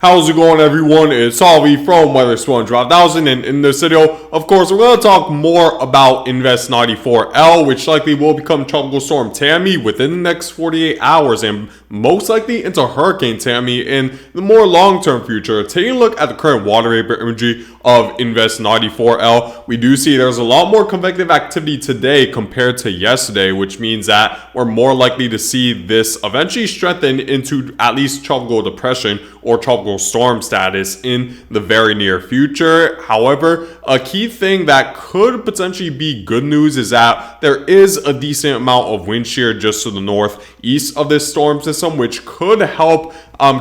How's it going, everyone? It's Avi from Weather Swan Drop 1000, and in this video, of course, we're going to talk more about Invest 94L, which likely will become Tropical Storm Tammy within the next 48 hours, and most likely into Hurricane Tammy in the more long-term future. Taking a look at the current water vapor imagery of Invest 94L, we do see there's a lot more convective activity today compared to yesterday, which means that we're more likely to see this eventually strengthen into at least tropical depression or tropical storm status in the very near future. However, a key thing that could potentially be good news is that there is a decent amount of wind shear just to the northeast of this storm system, which could help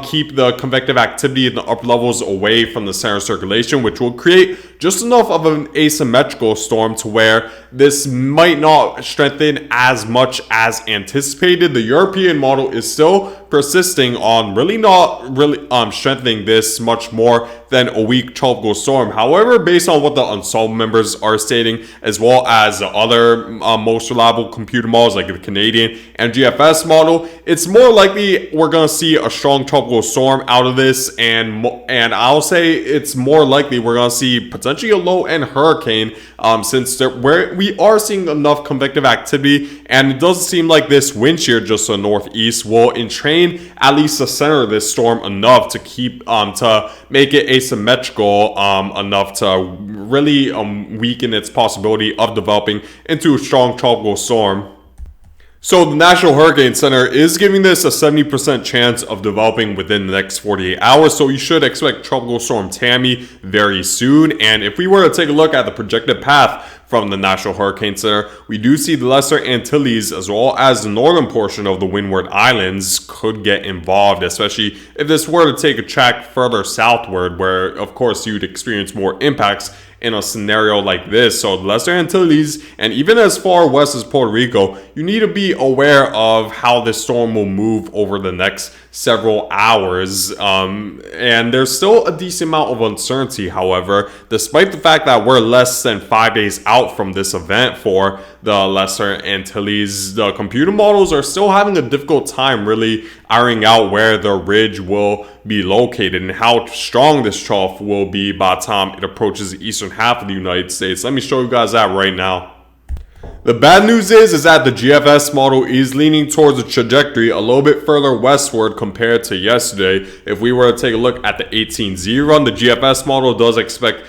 keep the convective activity in the upper levels away from the center circulation, which will create just enough of an asymmetrical storm to where this might not strengthen as much as anticipated. The European model is still persisting on not really strengthening this much more than a weak tropical storm. However, based on what the Ensemble members are stating, as well as the other most reliable computer models like the Canadian and GFS model, it's more likely we're going to see a strong tropical storm out of this, and I'll say it's more likely we're going to see potentially a low-end hurricane, since we are seeing enough convective activity, and it doesn't seem like this wind shear just to the northeast will entrain at least the center of this storm enough to keep to make it asymmetrical enough to really weaken its possibility of developing into a strong tropical storm. So the National Hurricane Center is giving this a 70% chance of developing within the next 48 hours. So you should expect Tropical Storm Tammy very soon. And if we were to take a look at the projected path from the National Hurricane Center, we do see the Lesser Antilles as well as the northern portion of the Windward Islands could get involved, especially if this were to take a track further southward, where of course you'd experience more impacts in a scenario like this. So the Lesser Antilles and even as far west as Puerto Rico, you need to be aware of how this storm will move over the next several hours. And there's still a decent amount of uncertainty, however, despite the fact that we're less than 5 days out from this event for the Lesser Antilles. The computer models are still having a difficult time really ironing out where the ridge will be located and how strong this trough will be by the time it approaches the eastern half of the United States. Let me show you guys that right now. The bad news is that the GFS model is leaning towards a trajectory a little bit further westward compared to yesterday. If we were to take a look at the 18Z run, the GFS model does expect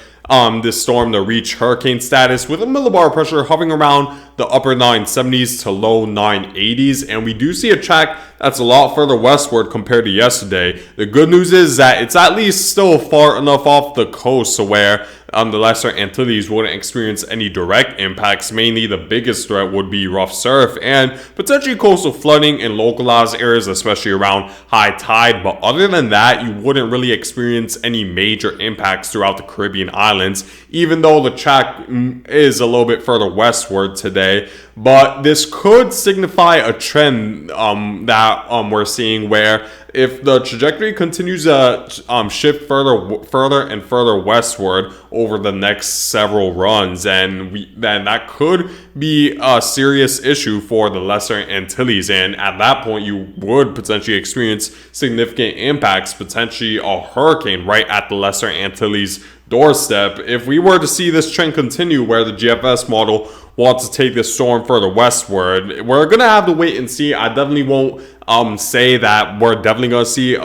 this storm to reach hurricane status with a millibar pressure hovering around the upper 970s to low 980s, and we do see a track that's a lot further westward compared to yesterday. The good news is that it's at least still far enough off the coast to where the Lesser Antilles wouldn't experience any direct impacts. Mainly the biggest threat would be rough surf and potentially coastal flooding in localized areas, especially around high tide. But other than that, you wouldn't really experience any major impacts throughout the Caribbean islands, even though the track is a little bit further westward today. But this could signify a trend that we're seeing, where if the trajectory continues to shift further and further westward over the next several runs, then that could be a serious issue for the Lesser Antilles, and at that point you would potentially experience significant impacts, potentially a hurricane right at the Lesser Antilles doorstep. If we were to see this trend continue where the GFS model wants to take this storm further westward, we're gonna have to wait and see. I definitely won't say that we're definitely gonna see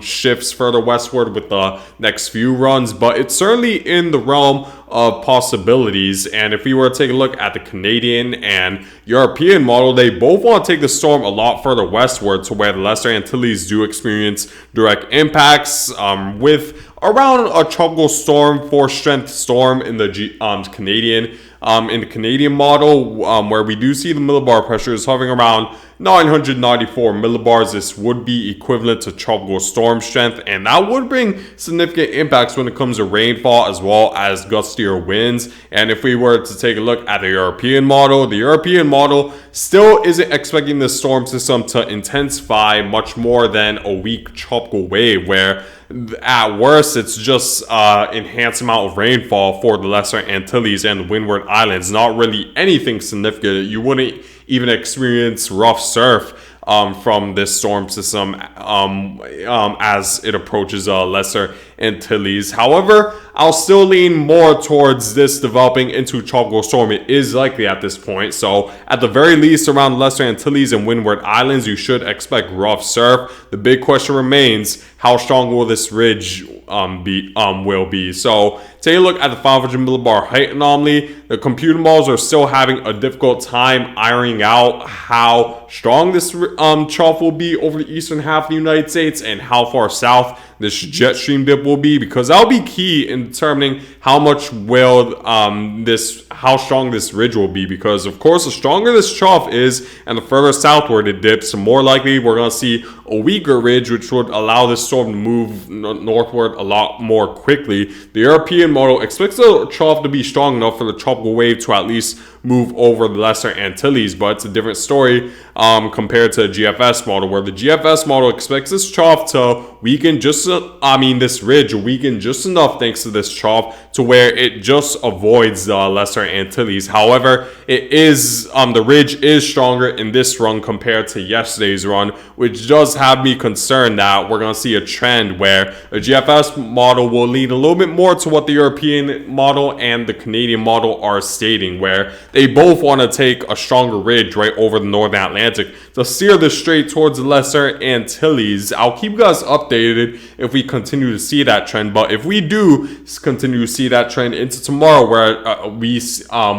shifts further westward with the next few runs, but it's certainly in the realm of possibilities. And if we were to take a look at the Canadian and European model, they both want to take the storm a lot further westward to where the Lesser Antilles do experience direct impacts, with around a tropical storm, 4 strength storm in the Canadian. In the Canadian model, where we do see the millibar pressures hovering around 994 millibars, this would be equivalent to tropical storm strength, and that would bring significant impacts when it comes to rainfall as well as gustier winds. And if we were to take a look at the European model still isn't expecting the storm system to intensify much more than a weak tropical wave, where at worst it's just enhanced amount of rainfall for the Lesser Antilles and the Windward Islands. Not really anything significant. You wouldn't even experience rough surf from this storm system as it approaches Lesser Antilles. However, I'll still lean more towards this developing into tropical storm. It is likely at this point. So at the very least, around Lesser Antilles and Windward Islands, you should expect rough surf. The big question remains: how strong will this ridge will be? So take a look at the 500 millibar height anomaly. The computer models are still having a difficult time ironing out how strong this trough will be over the eastern half of the United States and how far south this jet stream dip will be, because that'll be key in determining how much will how strong this ridge will be. Because of course, the stronger this trough is and the further southward it dips, the more likely we're going to see a weaker ridge, which would allow this storm to move northward a lot more quickly. The European model expects the trough to be strong enough for the tropical wave to at least move over the Lesser Antilles, but it's a different story compared to the GFS model, where the GFS model expects this trough to weaken this ridge weaken just enough thanks to this trough to where it just avoids the Lesser Antilles. However, it is the ridge is stronger in this run compared to yesterday's run, which does have me concerned that we're going to see a trend where the GFS model will lean a little bit more to what the European model and the Canadian model are stating, where they both want to take a stronger ridge right over the Northern Atlantic to steer this straight towards the Lesser Antilles. I'll keep you guys updated if we continue to see that trend, but if we do continue to see that trend into tomorrow, where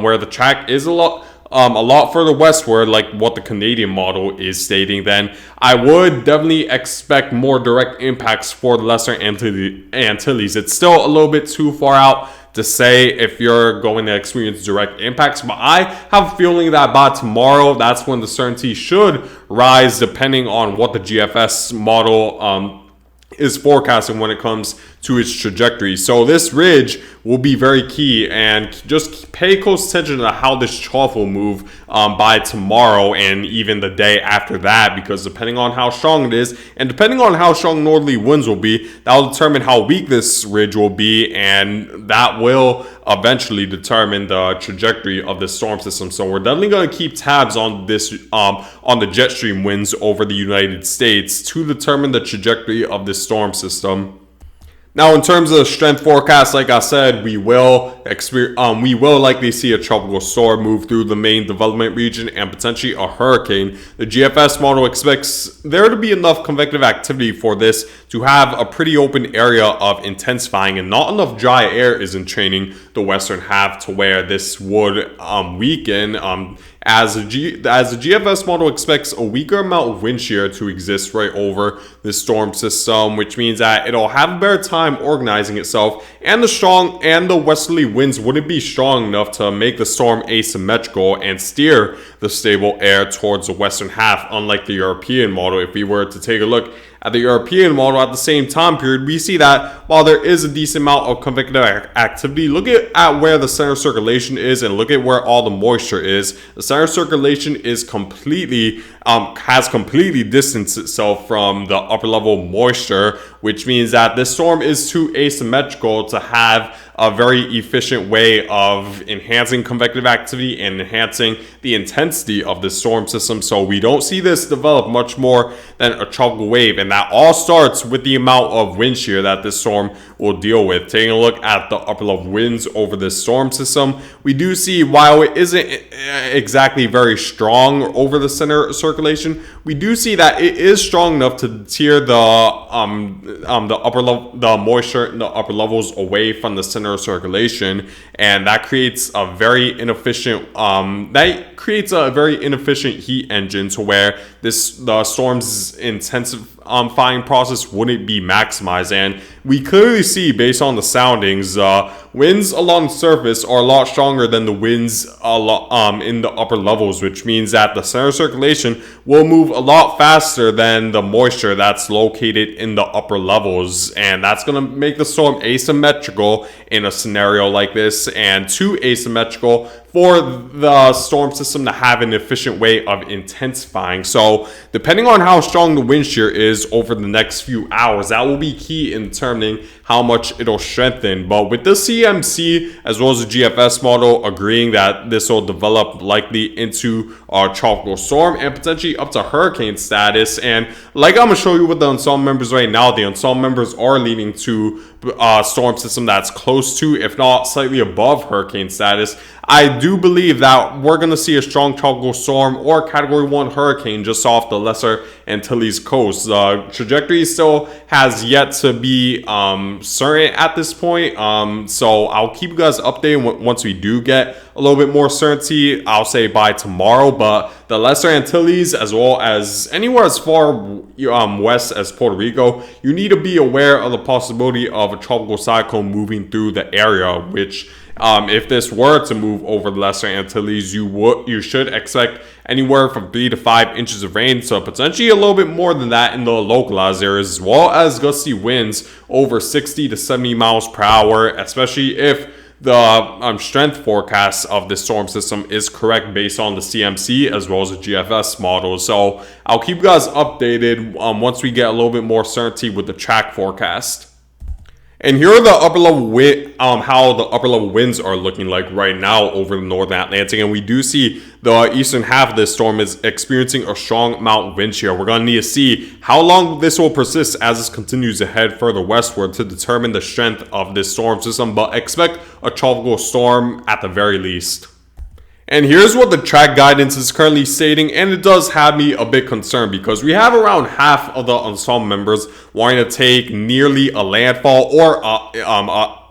where the track is a lot further westward, like what the Canadian model is stating, then I would definitely expect more direct impacts for the Lesser Antilles. It's still a little bit too far out to say if you're going to experience direct impacts, but I have a feeling that by tomorrow, that's when the certainty should rise, depending on what the GFS model is forecasting when it comes to its trajectory. So this ridge will be very key, and just pay close attention to how this trough will move by tomorrow and even the day after that, because depending on how strong it is and depending on how strong northerly winds will be, that will determine how weak this ridge will be, and that will eventually determine the trajectory of the storm system. So we're definitely going to keep tabs on this on the jet stream winds over the United States to determine the trajectory of this storm system. Now, in terms of the strength forecast, like I said, we will likely see a tropical storm move through the main development region and potentially a hurricane. The GFS model expects there to be enough convective activity for this to have a pretty open area of intensifying, and not enough dry air is entraining the western half to where this would weaken. As the GFS model expects a weaker amount of wind shear to exist right over this storm system, which means that it'll have a better time organizing itself, and the westerly winds wouldn't be strong enough to make the storm asymmetrical and steer the stable air towards the western half, unlike the European model. If we were to take a look at the European model at the same time period, we see that while there is a decent amount of convective activity, look at where the center circulation is and look at where all the moisture is. The center circulation is has completely distanced itself from the upper level moisture, which means that this storm is too asymmetrical to have a very efficient way of enhancing convective activity and enhancing the intensity of the storm system. So we don't see this develop much more than a tropical wave, and that all starts with the amount of wind shear that this storm will deal with. Taking a look at the upper level winds over this storm system, we do see, while it isn't exactly very strong over the center circulation, we do see that it is strong enough to tear the moisture in the upper levels away from the center circulation, and that creates a very inefficient heat engine to where the storm's intensifying process wouldn't be maximized. And we clearly see, based on the soundings, winds along the surface are a lot stronger than the winds in the upper levels, which means that the center circulation will move a lot faster than the moisture that's located in the upper levels, and that's going to make the storm asymmetrical in a scenario like this, and too asymmetrical for the storm system to have an efficient way of intensifying. So depending on how strong the wind shear is over the next few hours, that will be key in determining determining how much it'll strengthen. But with the CMC as well as the GFS model agreeing that this will develop likely into a tropical storm and potentially up to hurricane status, and like I'm gonna show you with the ensemble members right now, the ensemble members are leading to a storm system that's close to, if not slightly above, hurricane status. I do believe that we're going to see a strong tropical storm or category 1 hurricane just off the Lesser Antilles coast. The trajectory still has yet to be certain at this point. So I'll keep you guys updated once we do get a little bit more certainty. I'll say by tomorrow. But the Lesser Antilles, as well as anywhere as far west as Puerto Rico, you need to be aware of the possibility of a tropical cyclone moving through the area, which if this were to move over the Lesser Antilles, you should expect anywhere from 3 to 5 inches of rain, so potentially a little bit more than that in the localized areas, as well as gusty winds over 60 to 70 miles per hour, especially if the strength forecast of this storm system is correct based on the CMC as well as the GFS model. So I'll keep you guys updated once we get a little bit more certainty with the track forecast. And here are the upper level how the upper level winds are looking like right now over the northern Atlantic. And we do see the eastern half of this storm is experiencing a strong amount of wind shear. We're going to need to see how long this will persist as this continues to head further westward to determine the strength of this storm system. But expect a tropical storm at the very least. And here's what the track guidance is currently stating, and it does have me a bit concerned because we have around half of the ensemble members wanting to take nearly a landfall or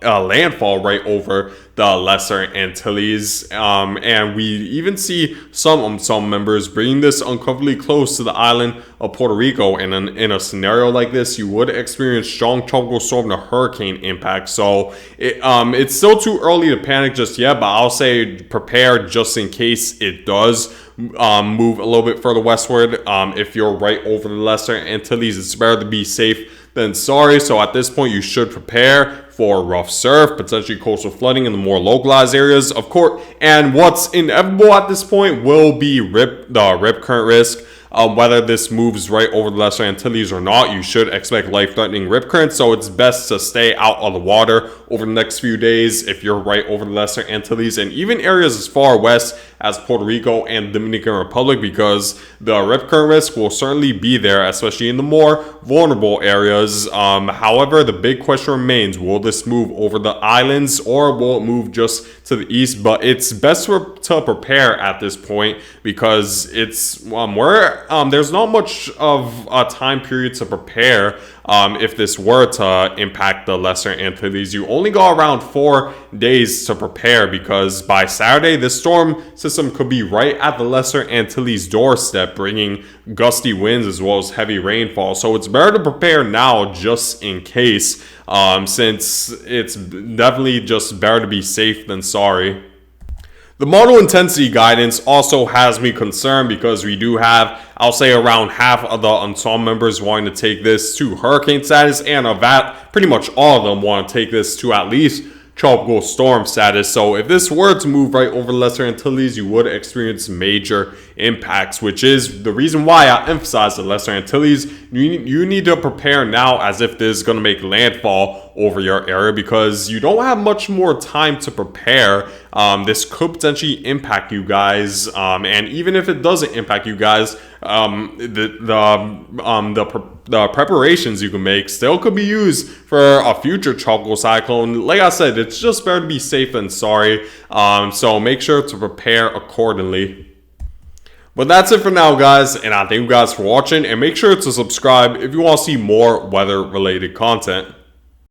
a landfall right over the Lesser Antilles, and we even see some ensemble members bringing this uncomfortably close to the island of Puerto Rico. And in a scenario like this, you would experience strong tropical storm to hurricane impact. So it's still too early to panic just yet, but I'll say prepare just in case it does move a little bit further westward. If you're right over the Lesser Antilles, it's better to be safe than sorry. So at this point, you should prepare for rough surf, potentially coastal flooding in the more localized areas, of course. And what's inevitable at this point will be the rip current risk. Whether this moves right over the Lesser Antilles or not, you should expect life-threatening rip currents, so it's best to stay out of the water over the next few days if you're right over the Lesser Antilles and even areas as far west as Puerto Rico and Dominican Republic, because the rip current risk will certainly be there, especially in the more vulnerable areas. However, the big question remains, will this move over the islands or will it move just to the east? But it's best to prepare at this point because it's there's not much of a time period to prepare. If this were to impact the Lesser Antilles, you only got around 4 days to prepare, because by Saturday, this storm system could be right at the Lesser Antilles doorstep, bringing gusty winds as well as heavy rainfall. So it's better to prepare now just in case, since it's definitely just better to be safe than sorry. The model intensity guidance also has me concerned because we do have, I'll say, around half of the ensemble members wanting to take this to hurricane status, and of that, pretty much all of them want to take this to at least tropical storm status. So if this were to move right over Lesser Antilles, you would experience major impacts, which is the reason why I emphasize the Lesser Antilles. You need to prepare now as if this is going to make landfall over your area, because you don't have much more time to prepare. This could potentially impact you guys, and even if it doesn't impact you guys, the preparations you can make still could be used for a future tropical cyclone. Like I said, it's just better to be safe than sorry. So make sure to prepare accordingly. But that's it for now, guys, and I thank you guys for watching, and make sure to subscribe if you want to see more weather related content.